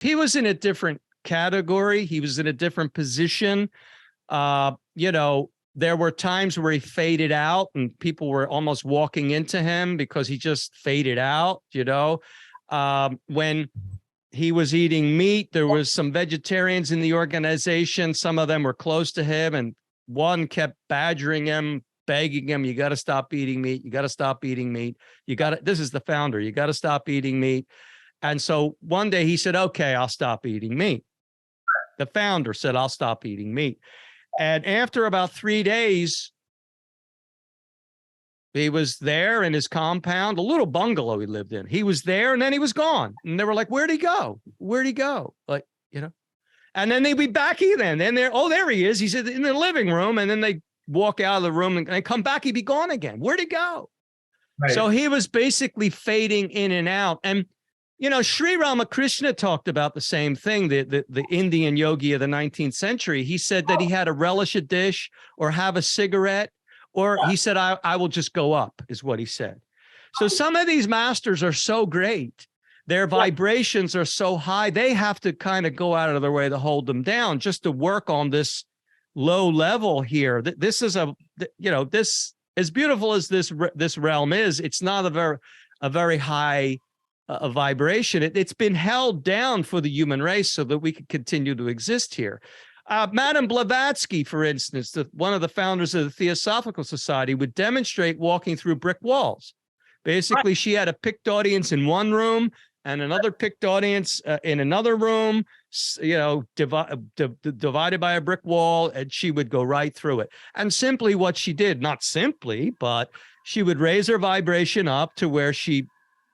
he was in a different category. He was in a different position. You know, there were times where he faded out and people were almost walking into him because he just faded out, you know. When he was eating meat, there was some vegetarians in the organization. Some of them were close to him, and one kept badgering him, begging him, you got to stop eating meat. You got to stop eating meat. You got to, this is the founder. You got to stop eating meat. And so one day he said, okay, I'll stop eating meat. The founder said, I'll stop eating meat. And after about 3 days, he was there in his compound, a little bungalow he lived in. He was there and then he was gone. And they were like, where'd he go? Where'd he go? Like, you know, and then they'd be back again. And there, oh, there he is. He's in the living room. And then they walk out of the room and they come back. He'd be gone again. Where'd he go? Right. So he was basically fading in and out. And, you know, Sri Ramakrishna talked about the same thing, the Indian yogi of the 19th century. He said that he had to relish a dish or have a cigarette, or he said, I will just go up, is what he said. So some of these masters are so great. Their vibrations are so high, they have to kind of go out of their way to hold them down just to work on this low level here. This is you know, this, as beautiful as this realm is, it's not a very high vibration. It's been held down for the human race so that we can continue to exist here. Madame Blavatsky, for instance, one of the founders of the Theosophical Society, would demonstrate walking through brick walls. Basically, she had a picked audience in one room and another picked audience in another room, you know, divided by a brick wall, and she would go right through it. And simply what she did, not simply, but she would raise her vibration up to where she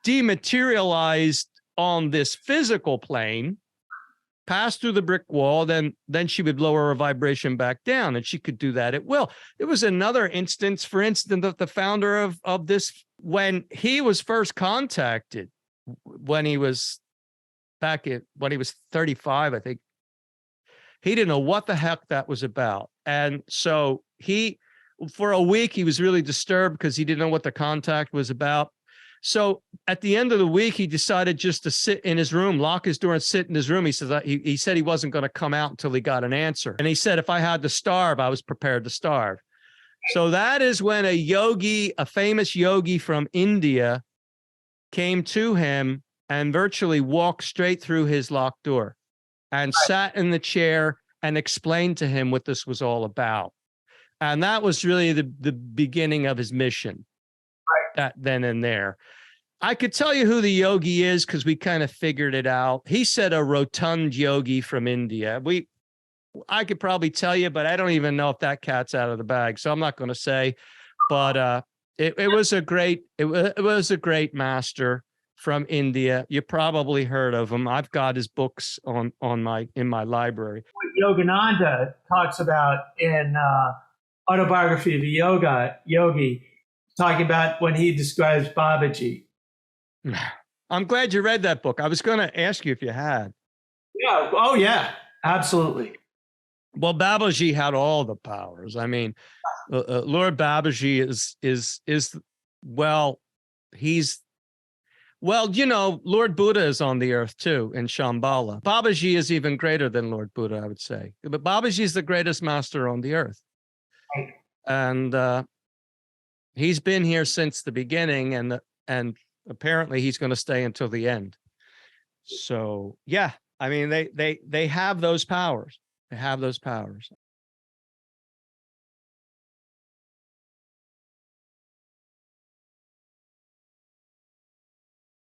dematerialized on this physical plane, passed through the brick wall, then she would lower her vibration back down, and she could do that at will. There was another instance, for instance, of the founder of this, when he was first contacted, when he was 35, I think, he didn't know what the heck that was about. And so for a week, he was really disturbed because he didn't know what the contact was about. So at the end of the week, he decided just to sit in his room, lock his door and sit in his room. He said he wasn't going to come out until he got an answer. And he said, if I had to starve, I was prepared to starve. So that is when a famous yogi from India came to him and virtually walked straight through his locked door and sat in the chair and explained to him what this was all about. And that was really the beginning of his mission. That then and there. I could tell you who the yogi is because we kind of figured it out. He said a rotund yogi from India. I could probably tell you, but I don't even know if that cat's out of the bag, so I'm not going to say. But it was a great master from India. You probably heard of him. I've got his books in my library. What Yogananda talks about in Autobiography of a Yogi, talking about when he describes Babaji. I'm glad you read that book. I was going to ask you if you had. Yeah. Oh, yeah. Absolutely. Well, Babaji had all the powers. I mean, Lord Babaji you know, Lord Buddha is on the earth too in Shambhala. Babaji is even greater than Lord Buddha, I would say. But Babaji is the greatest master on the earth. Right. And he's been here since the beginning, and apparently he's going to stay until the end. So yeah, I mean, they have those powers. They have those powers.